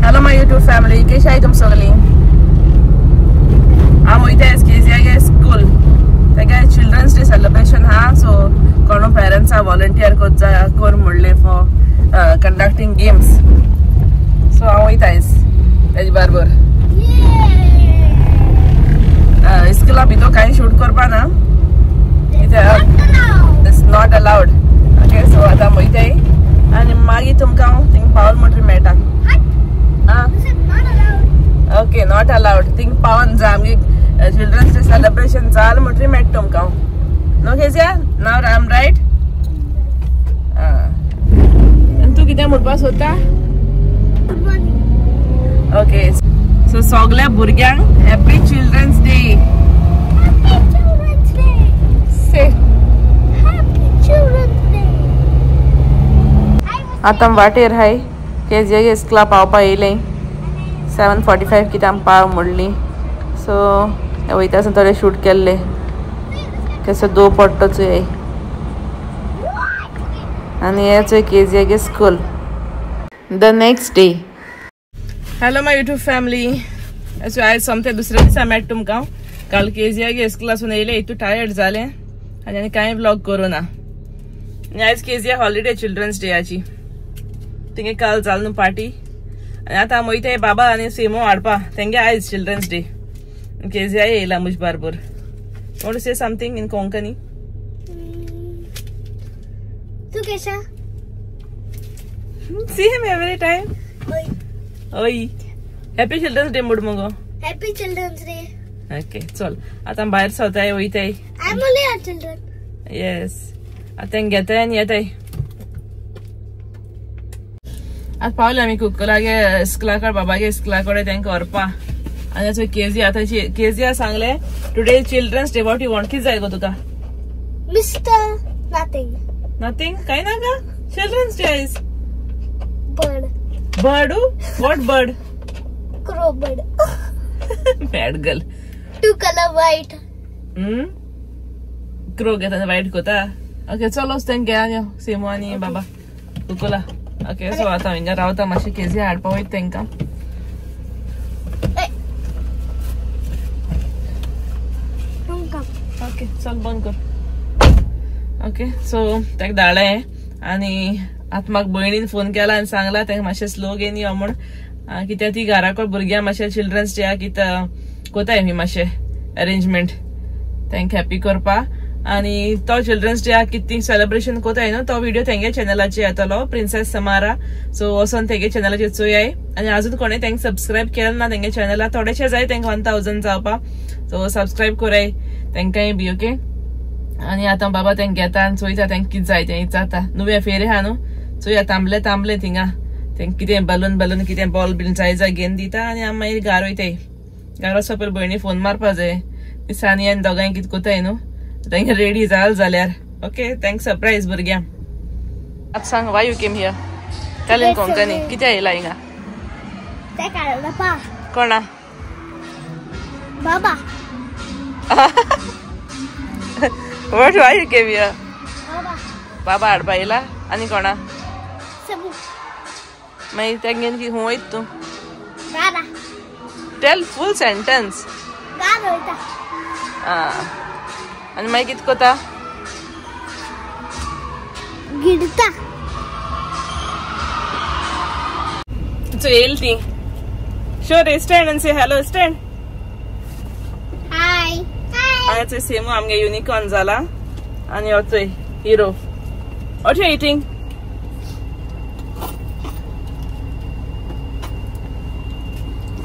Hello my YouTube family, कशी आहे तुमची सगळी? हांव वयता केजीआय स्कूल. तेगे चिल्ड्रन्स डे सेलिब्रेशन हा, सो कोण पेरेंट्स व्हॉलंटियर कोर म्हणले फॉर कंडक्टिंग गेम्स. सो हांव वयता तेजे बरोबर. स्कूला भितर कांय शूट करपा ना, it's not allowed. Okay, so आतां वयताय आनी मागीर तुमकां हांव थिंग पावल म्हणटरी मेळटा. Okay, not allowed. थिंग पावन जा आमगे चिल्ड्रन्स डे सेलिब्रेशन जाल म्हणटरी मेळटा तुमकां. No Kezia, now I am riot? तूं कितें म्हणपा सोदता? ओके, सो सगळ्या भुरग्यांक हॅपी चिल्ड्रन्स डे. से आतां वाटेर हाय केजीआय स्कूला पावपा येयलें. 7:45 कितें पाव म्हणली. सो वयता आसतना थोडे शूट केल्ले. कसो दो पडटो चोय आनी हे चोय केजीआय school. The next day. Hello my YouTube family. So आयज सोमतें दुसऱ्या दिसा मेळटा तुमकां. काल केजीआय स्कूलासून येयलें, इतू टायर्ड जालें आनी कांय व्लॉग करूं ना. आनी आयज केजीआय हॉलिडे चिल्ड्रन्स डेयाची. तिंगे काल जाल न्हू पार्टी. आनी आतां हांव वयताय बाबा आनी सेमो हाडपा. तेंगे आयज चिल्ड्रन्स डे. केजीआय येयला मुज बरोबर. Want to say something in Konkani? तू केशा? Same every time. ओय, हॅपी चिल्ड्रन्स डे म्हूण मगो. Happy children's day. ओके, चल आतां भायर सवताय वयताय. I am only a children. Yes, आतां घेताय आनी येताय. आज पावले आमी कुकलागे स्कुला कडेन, बाबागे स्कुला कडेन तेंका व्हरपा. आनी आतां केजिया केजिया सांगले today children's day. What you want? कितें जाय गो तुका? Mister nothing. नथिंग? कांय नाका. चिल्ड्रन्स डे आयज. Bird. Bird? What bird? Crow bird. Bad girl. To colour white. Crow घेता व्हाइट कोता. ओके, चलोच तेंगे आनी सेमो आनी बाबा कुकला. ओके, सो आतां हिंगा रावता. मातशें केजिया हाडपा वयता तेंकां. ओके, चल बंद कर. ओके, सो तेका धाडलें आनी आतां म्हाका भयणीन फोन केला आनी सांगला तेंका मातशें स्लो घेवन यो म्हूण. कित्याक ती घरा कडेन भुरग्यां मातशें चिल्ड्रन्स डे कितें कोताय मी मातशें अरेंजमेंट तेंका हॅपी करपा. आनी तो चिल्ड्रन्स डे कितें सेलिब्रेशन कोताय न्हू, तो व्हिडिओ तेंगे चॅनलाचेर येतलो, प्रिन्सेस समारा. सो वचोन तेगे चॅनलाचेर चोयाय. आनी आजून कोणें तेंका सबस्क्रायब केलें ना तेंगे चॅनला. थोडेशे जाय तेंका 1000 जावपा. सो सबस्क्रायब कोराय तेंकाय बी. ओके, आनी आतां बाबा तेंका घेता आनी चोयता तेंका कितें जाय तें जाता. नुवें फेरे हा न्हू, चोया तांबले थिंगा तेंका कितें बलून कितें बॉल बीन जाय घेवन दिता. आनी आमी मागीर घार वयताय. घार वचपा पयलीं भयणी फोन मारपा जाय. दिसांनी आनी दोगांय कितें कोताय न्हू, तेंगे रेडी जाल्यार. ओके, तेंका सरप्रायज भुरग्यांक. आतां सांग, why you came here? Tell in Konkani कितें येयला हिंगा? कोणा? बाबा. What why you came here? बाबा. बाबा हाडपा येयला. आनी कोणा? सबू. मागीर तेंगेन की हूं वयता तूं? गारा. टेल फूल सेंटेन्स. गार वयता. आनी मागीर कितें कोता? गिडता. सो येयली ती. शो रे, स्टँड आनी से हॅलो. स्टँड. हाय. आनी सेमो आमगे युनिकॉर्न जाला आनी हो चोय hero. What you eating?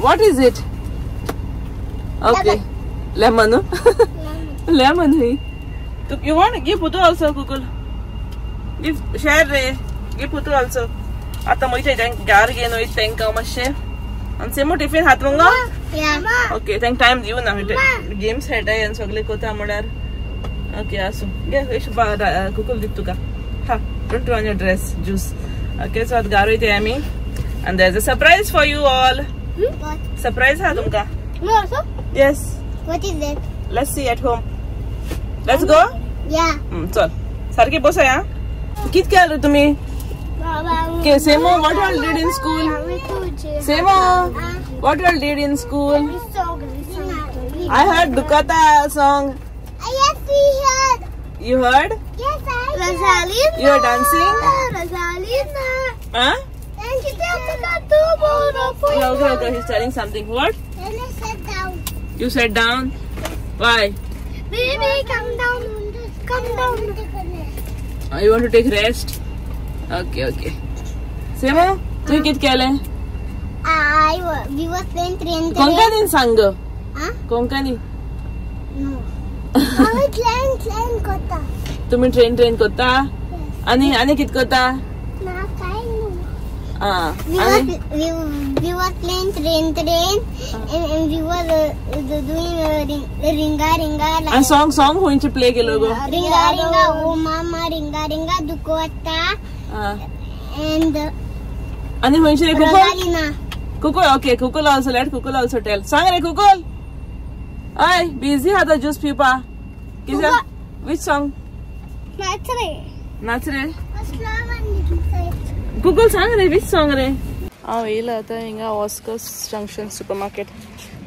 What is it? Okay, lemon. Lemon. You want? Give Putu also, Kukul. Give share. Give Putu also. आता मोइचे तेंक गार घेन वयता तेंका मातशें. आनी सेमो टिफिन हात मंगा? ओके, तेंक टायम दिवं ना. गेम्स खेळटाय आनी सगळे कोता म्हळ्यार. ओके, आसूं घे. कुकूल दिता तुका. हा, don't on your dress juice. Okay, so आतां घार वयताय आमी. आनी there is a surprise for you all. Surprise ha tumka? Me also? Yes. What is it? Let's see at home. Let's go? Yeah. चल सारखी बसा या. कित केलं तुम्ही? Okay, Semo, what you all did in school? Semo, what you all did in school? I heard Dukata song. Yes, we heard. You heard? Yes, I heard. Rosalina. You are dancing? Rosalina. Huh? And she Okay, he's telling something. What? Then I sat down. You sat down? Why? Baby, come down. Come down. You want to take rest? Okay. Semo, tu kit kela? We were playing train. Konkani sang? Huh? Konkani? No. Train kota. तुम्ही train कोता आणि कित कोता we were playing train and we were doing ringa आणि song होईंचे play Kelo go ringa oh mama ringa dukota and आणि होईंचे Rosalina. कुकुल okay कुकुल also tell सांग रे कुकुल ay busy hata just pipa kisa which song नाचरे Google sang re which song re येयला आता हिंगा Oscars junction supermarket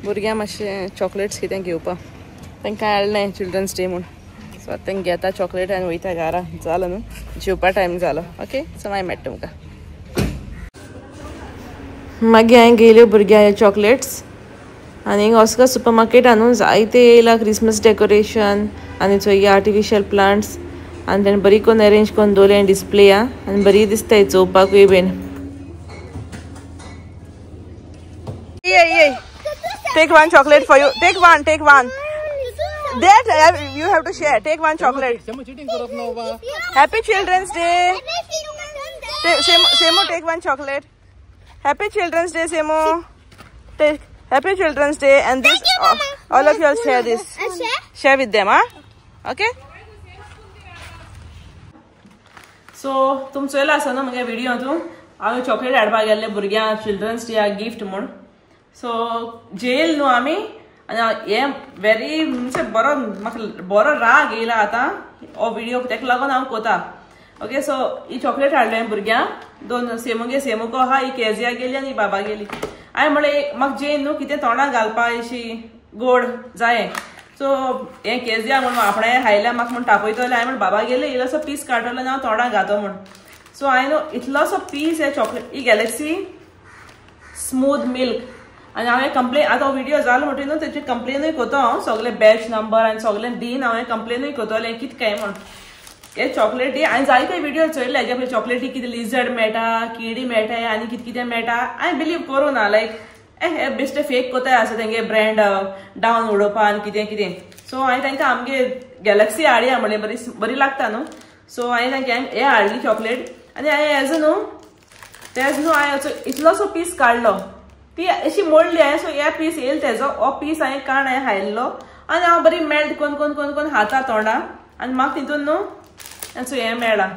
भुरग्यां मातशे chocolates कितें घेवपा तांकां हाडलें चिल्ड्रन्स डे म्हूण सो आतां तांकां घेता चॉकलेट आनी वयता घरा जालो न्हू जेवपा टायम जालो ओके सो मागीर मेळटा तुमकां मागीर हांवें घेयल्यो भुरग्यां चॉकलेट्स आनी ऑस्कर्स सुपरमार्केटानू जायते येयला क्रिसमस डेकोरेशन आनी चोय आर्टिफिशियल प्लांट्स आनी तेणें बरी करून अरेंज करून दवरलें डिस्प्ले आनी बरी दिसताय चोवपाकूय been Take one chocolate for you. Take one. That you have to share. Take one chocolate. Happy Children's Day. Semo, take one chocolate. Happy Children's Day, Semo. Take Happy Children's Day, and this all of you all share this. Share with them, huh? Okay. So, तुम चोयला आसा न्हू म्हगे व्हिडिओतून हांवें chocolate हाडपाक गेल्ले भुरग्यां children's day gift म्हूण सो jail न्हू आमी आनी हे वेरी म्हणजे म्हाका बरो राग येयला आतां हो व्हिडिओ तेका लागून हांव कोता ओके सो ही चॉकलेट हाडलें भुरग्यां दोन सेमूको आहा ही केजिया गेली आनी बाबा गेली हांवें म्हणलें म्हाका जेन न्हू कितें तोंडाक घालपा अशी गोड जाये सो हे केजिया म्हूण आपणे हायल्या म्हाका म्हूण तापयतले हांवें म्हण बाबा गेले इल्लोसो पीस काडटलो आनी हांव तोंडाक घातो म्हूण सो हांवें न्हू इतलोसो पीस हे चॉकलेट ही गॅलेक्सी स्मूथ मिल्क आनी हांवें कंप्लेन आतां हो व्हिडिओ जालो म्हणटरी न्हू तेची कंप्लेनूय कोतो हांव सगळे बॅच नंबर आनी सगळें दिन हांवें कंप्लेनूय कोतोलें कितें काय म्हूण हे चॉकलेटी हांवें जायते व्हिडिओ चोयले हेजे पळय चॉकलेटी कितें लिझर्ड मेळटा किडी मेळटाय आनी कितें मेळटा हांवें बिलीव करूं ना लायक हे बेश्टे फेक कोताय आसा तेंगे ब्रँड डावन उडोवपा आनी कितें सो हांवें तांकां आमगे गॅलेक्सी हाडया म्हणलें बरी लागता न्हू सो हांवें तांकां हे हाडली चॉकलेट आनी हांवें हेजो न्हू तेज न्हू हांवें इतलोसो पीस काडलो ती अशी मोडली हांवें सो हे पीस येयलो तेजो हो पीस हांवें काण हांवें हायल्लो आनी हांव बरी मेल्ट कोन हाता तोंडा आनी म्हाका तितून न्हू सो हें मेळ्ळा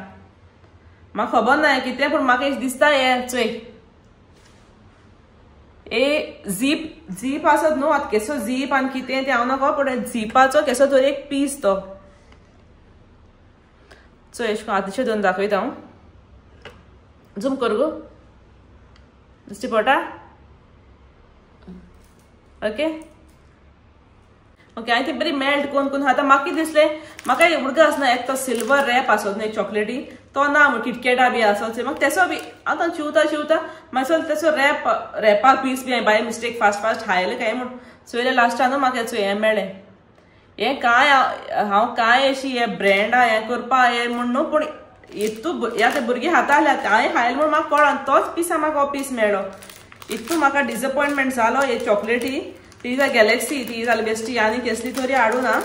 म्हाका खबर ना कितें पूण म्हाका दिसता हें चोय झीप आसत न्हू आतां केसो झीप आनी कितें तें हांव नाका पूण झिपाचो केसो तरी एक पीस तो चोय एश कोन्न आतांचे दोन दाखयता हांव झूम कर गो दिश्टी पडटा ओके हांवें ती बरी मेल्ट कोन आतां म्हाका कितें दिसलें म्हाका उडक आसना एक तो सिल्वर रॅप आसत न्हू चॉकलेटी तो ना म्हण किटकेटा बी आसत म्हाका तेसो बी आतां चिवता मागीर तेसो रॅपाक पीस बी हांवें बाय मिस्टेक फास्ट हायलें काय म्हूण चोयलें लास्टान न्हू म्हाका हें मेळ्ळें हें काय हांव काय अशी हे ब्रँडा हें करपा हें म्हूण न्हू पूण हितू ह्या ते भुरगीं हाताले हांवें हायलें म्हूण म्हाका कळना तोच पिसा म्हाका हो पीस मेळ्ळो हितू म्हाका डिसअपॉयंटमेंट जालो हे चॉकलेटी ती जा गॅलेक्सी ती जाल्यार बेश्टी आनी कसली तरी हाडूं ना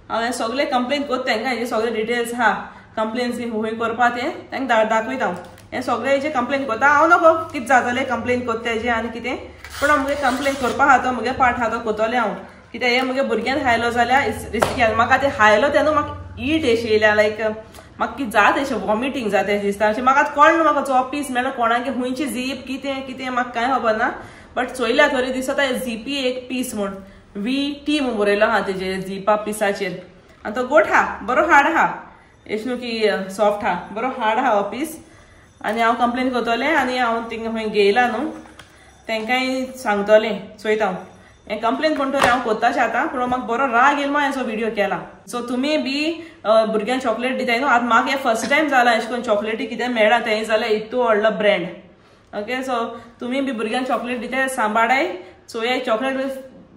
हांवें सगळे कंप्लेन कोत्ता तांकां हेजे सगळे डिटेल्स हा कंप्लेन्स बी हूंय करपा तें तांकां दाखयता हांव हें सगळे हेजे कंप्लेन कोत्ता हांव नको कितें जातलें कंप्लेन कोत्ता हेजे आनी कितें पूण मुगे कंप्लेन करपा हा तो मुगे पार्ट हा तो कोतोलें हांव कित्याक हें मुगे भुरग्यान हायलो जाल्यार रिस्की म्हाका तें हायलो तेन्ना म्हाका हीट अशी येयल्या लायक म्हाका कितें जाता अशें वॉमिटींग जाता अशें दिसता अशें म्हाका आतां कळना म्हाका जो पीस मेळ्ळो कोणागे हुंयची झीप कितें म्हाका कांय खबर ना बट चोयल्या थोडी दिसता झीपी एक पीस म्हूण VT म्हूण बरयलो हा तेजेर झीपा पिसाचेर आनी तो गोठ हा बरो हार्ड हा एश न्हू की सॉफ्ट हा बरो हार्ड हा हो पीस आनी हांव कंप्लेन करतलें आनी हांव थिंगा खंय गेयला न्हू तेंकाय सांगतलें चोयता हांव हें कंप्लेन कोण तरी हांव कोत्ताशें आतां पूण म्हाका बरो राग येयलो हेचो व्हिडिओ केला सो तुमी बी भुरग्यांक चॉकलेट दिताय न्हू आतां म्हाका हें फर्स्ट टायम जालां अशें करून चॉकलेटी कितें मेळ्ळा तें जाल्यार इतू व्हडलो ब्रँड ओके सो तुमी बी भुरग्यांक चॉकलेट दिताय सांबाळाय चोयाय चॉकलेट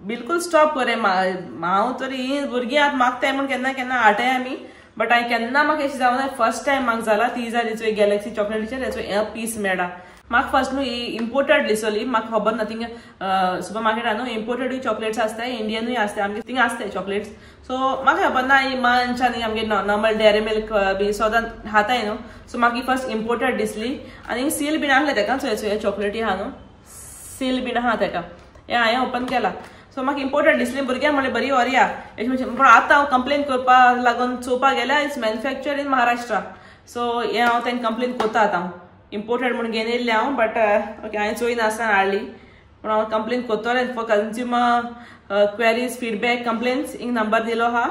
बिलकुल स्टॉप करे हांव तरी ही भुरगीं आतां मागताय म्हण केन्ना केन्ना हाडटाय आमी बट हांवें केन्ना म्हाका अशें जावना फर्स्ट टायम म्हाका जाला 30,000 गॅलक्सी चॉकलेटीचेर हेचो हे पीस मेळ्ळा म्हाका फर्स्ट न्हू ही इम्पोर्टेड दिसली म्हाका खबर ना थिंगा सुपर मार्केटान न्हू इम्पोर्टेडूय चॉकलेट्स आसताय इंडियनूय आसताय आमगे थिंगा आसताय चॉकलेट्स सो म्हाका खबर ना ही मंच आनी आमगे नॉर्मल डेअरी मिल्क बी सदां खाताय न्हू सो म्हाका ही फर्स्ट इम्पोर्टेड दिसली आनी सील बीन आहलें तेका चोय चॉकलेटी आहा न्हू सील बीन आहा तेका हें हांवें ओपन केला सो म्हाका इम्पोर्टंट दिसलें भुरग्यांक म्हणलें बरी व्हरया पूण आतां हांव कंप्लेन करपाक लागून चोवपाक गेल्यार इट्स मॅन्युफॅक्चर इन महाराष्ट्रा सो हें हांव तेंकां कंप्लेन कोत्ता आतां हांव इम्पोर्टेड म्हणून घेवन येयल्लें हांव बट ओके हांवें चोय नासतना हाडली पूण हांव कंप्लेन कोत्तोलें for consumer queries feedback complaints हिंग नंबर दिलो आहा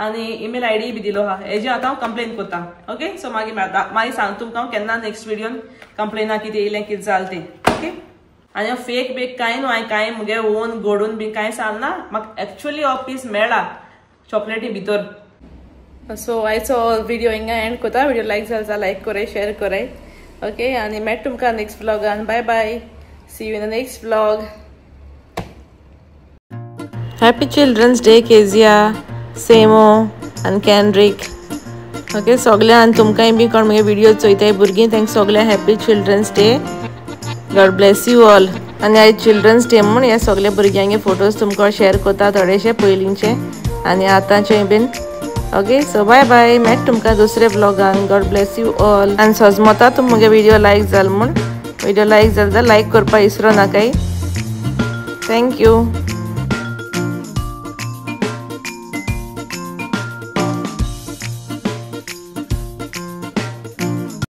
आनी ईमेल आयडी बी दिलो आहा हेजी आतां हांव कंप्लेन कोत्ता ओके सो मागीर सांग तुमकां हांव केन्ना नेक्स्ट व्हिडिओन कंप्लेना कितें येयलें कितें जालें तें ओके आनी हांव फेक बेक कांय न्हू हांवें कांय मुगे ओन घडून बी कांय सांगना म्हाका एक्चुअली हो पीस मेळ्ळा चॉकलेटी भितर सो आयचो व्हिडिओ हिंगा एंड कोता व्हिडिओ लायक जालो जाल्यार लायक कोराय शेअर कोराय ओके आनी मेट तुमकां नेक्स्ट व्लॉगान bye bye see you in the next vlog happy children's day Kezia सेमो आनी कॅनड्रिक ओके सगळ्यां तुमकांय बी कोण मुगे व्हिडिओ चोयताय भुरगीं तांकां सगळ्यांक happy children's day God bless you all आनी आयज चिल्ड्रन्स डे म्हूण हे सगळे भुरग्यांचे फोटोज तुमकां शेअर कोता थोडेशे पयलींचे आनी आतांचे बीन ओके सो बाय बाय मेट तुमकां दुसरे व्लॉगान गॉड ब्लेस यू ऑल आनी सजमता तुम मुगे व्हिडिओ लायक जाल म्हूण व्हिडिओ लायक जाल जाल्यार लायक करपाक विसरो नाकाय थँक्यू